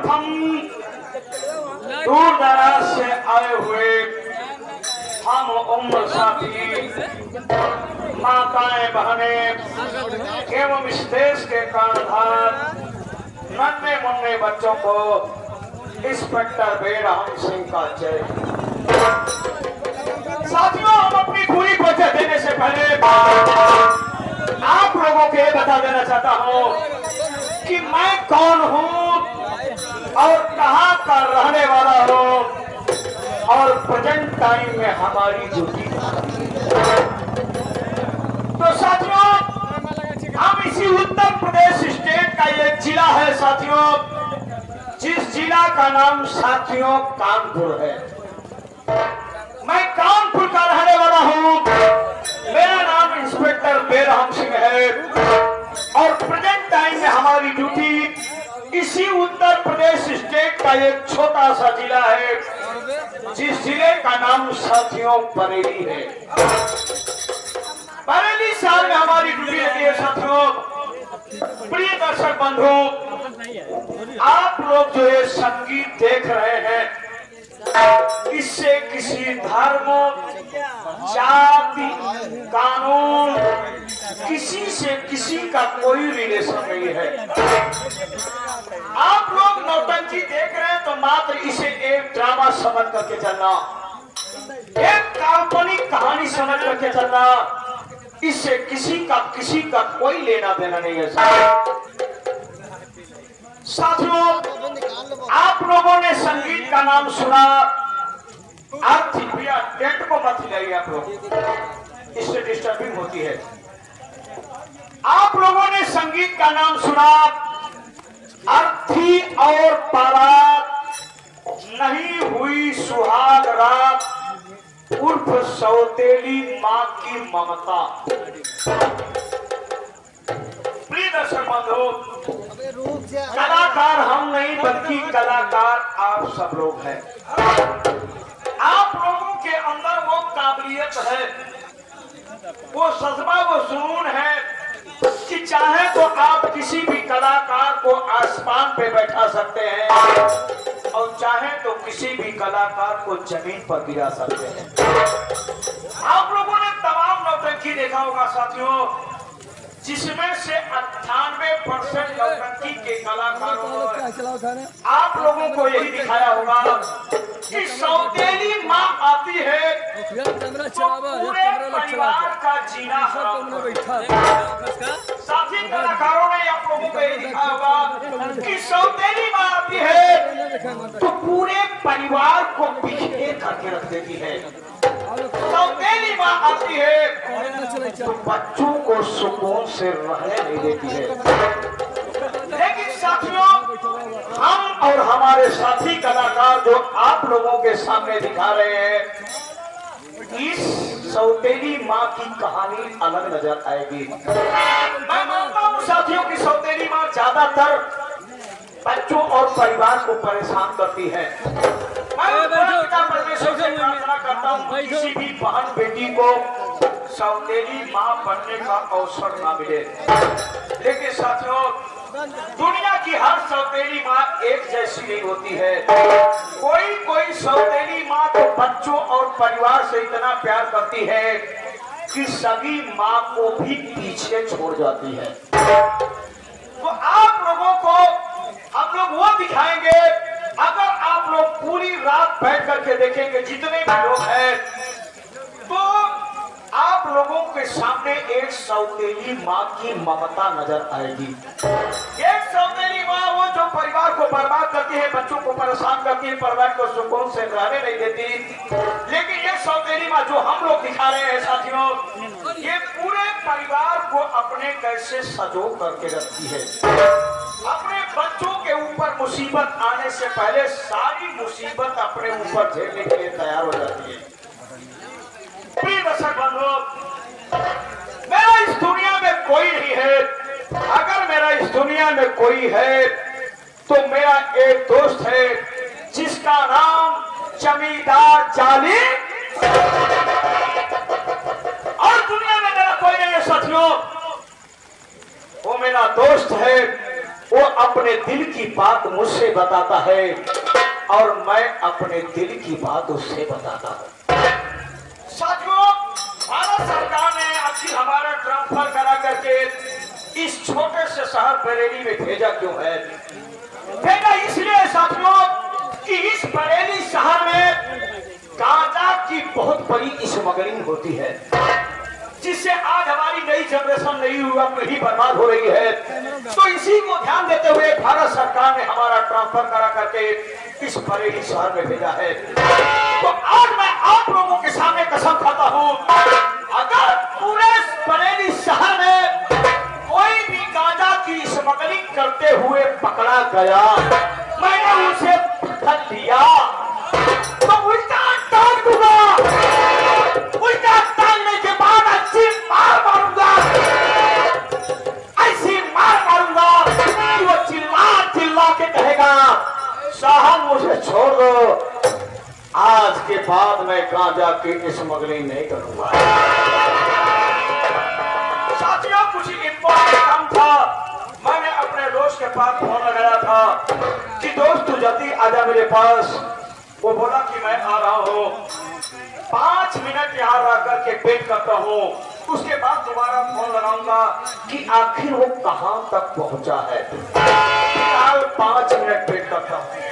हम दूर दराज से आए हुए हम उम्र साथी माताएं बहनें एवं इस देश के कर्णधार नन्हे मुन्ने बच्चों को इंस्पेक्टर बेरहम सिंह का जय। साथियों, हम अपनी पूरी परिचय देने से पहले आप लोगों को ये बता देना चाहता हूं कि मैं कौन हूं और कहां का रहने वाला हूं और प्रेजेंट टाइम में हमारी ड्यूटी। तो साथियों, हम इसी उत्तर प्रदेश स्टेट का एक जिला है साथियों, जिस जिला का नाम साथियों कानपुर है। मैं कानपुर का रहने वाला हूं। मेरा नाम इंस्पेक्टर बेरहम सिंह है और प्रेजेंट टाइम में हमारी ड्यूटी इसी उत्तर प्रदेश स्टेट का एक छोटा सा जिला है, जिस जिले का नाम साथियों बरेली है। बरेली शहर में हमारी ड्यूटी रहती है साथियों। प्रिय दर्शक बंधु, आप लोग जो ये संगीत देख रहे हैं, इससे किसी धर्म, जाति, कानून, किसी से किसी का कोई रिलेशन नहीं है। आप लोग नौटंकी देख रहे हैं तो मात्र इसे एक ड्रामा समझ करके चलना, एक काल्पनिक कहानी समझ करके चलना। इससे किसी का कोई लेना देना नहीं है साथियों। आप लोगों ने संगीत का नाम सुना। आप भैया टेंट को मत हिलाइए, आप लोग, इससे डिस्टर्बिंग होती है। आप लोगों ने संगीत का नाम सुना। अर्थी और बारात, नहीं हुई सुहाग रात, उर्फ सौतेली माँ की ममता। प्रिय दर्शक बंधु, कलाकार हम नहीं बल्कि कलाकार आप सब लोग हैं। आप लोगों के अंदर वो काबिलियत है, वो सजबा, वो जुनून है कि चाहे तो आप किसी भी कलाकार को आसमान पे बैठा सकते हैं और चाहे तो किसी भी कलाकार को जमीन पर गिरा सकते हैं। आप लोगों ने तमाम नौटंकी देखा होगा साथियों, जिसमें से 98% नौटंकी के कलाकारों ने आप लोगों को यही दिखाया होगा कि सौतेली माँ आती है तो पूरे परिवार का जीना हराम कर देती है। साथी कलाकारों ने आप लोगों को यही दिखाया होगा कि सौतेली माँ आती है तो पूरे परिवार को पीछे करके रख देती है। सौतेली माँ आती है तो बच्चों को सुकून से रहने नहीं देती है। लेकिन साथियों, हम और हमारे साथी कलाकार जो आप लोगों के सामने दिखा रहे हैं, इस सौतेली माँ की कहानी अलग नजर आएगी। मैं मानता हूँ साथियों की सौतेली माँ ज्यादातर बच्चों और परिवार को परेशान करती है। परमेश्वर से प्रार्थना करता हूँ किसी भी बहन बेटी को सौतेली माँ बनने का अवसर ना मिले। लेकिन साथियों, दुनिया की हर सौतेली माँ एक जैसी नहीं होती है। कोई सौतेली माँ तो बच्चों और परिवार से इतना प्यार करती है कि सगी माँ को भी पीछे छोड़ जाती है। तो आप लोगों को हम लोग वो दिखाएंगे, अगर आप लोग पूरी रात बैठ करके देखेंगे जितने भी लोग हैं, तो आप लोगों के सामने एक सौतेली माँ की ममता नजर आएगी। एक सौतेली माँ वो जो परिवार को बर्बाद करती है, बच्चों को परेशान करती है, परिवार को सुकून से रहने नहीं देती। लेकिन ये सौतेली माँ जो हम लोग दिखा रहे हैं साथियों, ये पूरे परिवार को अपने कैसे सजो करके रखती है। अपने बच्चों के ऊपर मुसीबत आने से पहले सारी मुसीबत अपने ऊपर झेलने के लिए तैयार हो जाती है। प्रिय दर्शक बंधु, मेरा इस दुनिया में कोई नहीं है। अगर मेरा इस दुनिया में कोई है तो मेरा एक दोस्त है जिसका नाम जमींदार जाली, और दुनिया में मेरा कोई नहीं है साथियों। वो मेरा दोस्त है, वो अपने दिल की बात मुझसे बताता है और मैं अपने दिल की बात उससे बताता हूँ। साथियों, भारत सरकार ने आखिर हमारा ट्रांसफर करा करके इस छोटे से शहर बरेली में भेजा क्यों है? भेजा इसलिए साथियों कि इस बरेली शहर में गांजा की बहुत बड़ी स्मगलिंग होती है, जिससे आज हमारी नई जनरेशन नई युवा पीढ़ी बर्बाद हो रही है। तो इसी को ध्यान देते हुए भारत सरकार ने हमारा ट्रांसफर करा करके इस बरेली शहर में भेजा है। तो आज मैं आप लोगों के सामने कसम खाता हूँ, अगर पूरे बरेली शहर में कोई भी गांजा की स्मगलिंग करते हुए पकड़ा गया, मैंने उसे पकड़ लिया तो उल्टा टांग दूंगा। उल्टा टांगने के बाद अच्छी मार मारूंगा, ऐसी मार मारूंगा कि वो चिल्ला चिल्ला के कहेगा, साहब मुझे छोड़ दो, आज के बाद मैं गांजा की स्मगलिंग नहीं करूंगा। साथियों, कुछ इंपॉर्टेंट काम था, मैंने अपने दोस्त के पास फोन लगाया था कि दोस्त तू जल्दी आजा मेरे पास। वो बोला कि मैं आ रहा हूँ, 5 मिनट यहाँ रह करके वेट करता हूँ, उसके बाद दोबारा फोन लगाऊंगा कि आखिर वो कहाँ तक पहुंचा है। फिलहाल 5 मिनट वेट करता हूँ।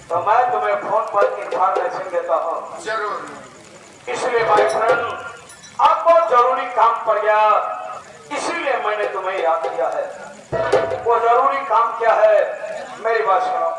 तो मैं तुम्हें फोन पर इंफॉर्मेशन देता हूँ। जरूर। इसलिए भाई फ्रेंड, आपको जरूरी काम पड़ गया, इसीलिए मैंने तुम्हें याद किया है। वो जरूरी काम क्या है, मेरी बात सुनो।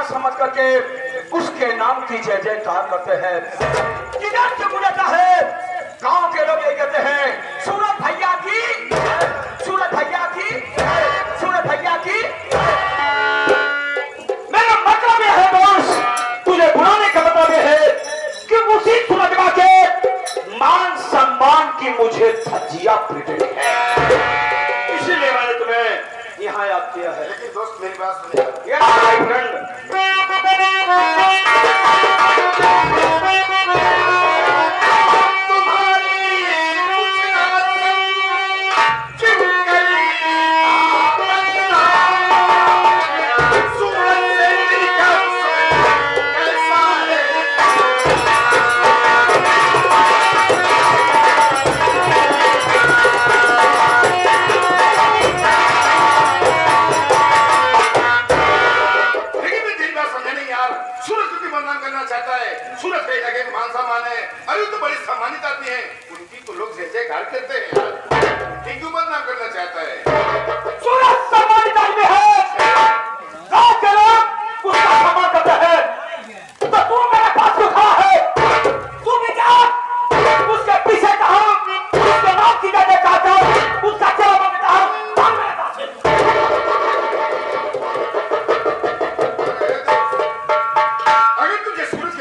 समझ करके उसके नाम की जय जयकार करते हैं। किधर से बुलाता है, गांव के लोग ये कहते हैं, सूरज भैया की, सूरज भैया की, सूरज भैया की। मेरा मतलब यह है दोस्त, तुझे बुलाने का मतलब यह है कि उसी सूरजवा के मान सम्मान की मुझे धज्जियां पिटनी है, इसीलिए मैंने तुम्हें यहाँ याद किया है। लेकिन दोस्त मेरी बात सुनिए, माय फ्रेंड,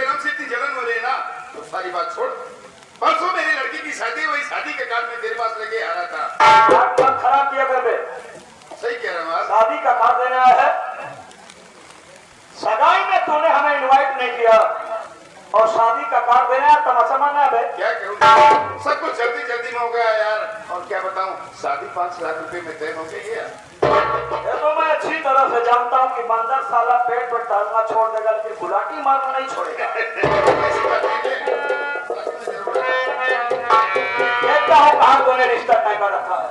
जन्म से इतनी जलन हो रही है ना, तो सारी बात छोड़। परसों मेरी लड़की की शादी, वही शादी के कार्ड में तेरे पास लेके आ रहा था। आग मत खराब किया कर बे। सही कह रहा हूँ। शादी का कार्ड देने आया है, सगाई में तूने हमें इनवाइट नहीं किया और शादी का कार्ड देने आया, तमाशा मारना है बे। क्या करूँ, सब कुछ जल्दी जल्दी में हो गया यार। और क्या बताऊँ, शादी 5 लाख रुपए में तय हो गई है। ये तो मैं अच्छी तरह से जानता हूँ कि बंदर साला पेट पर टहलना छोड़ देगा, लेकिन गुलाटी मारना नहीं छोड़ेगा। ऐसी बात नहीं है। देखता हूँ कहाँ तूने रिश्ता तय कर रखा है।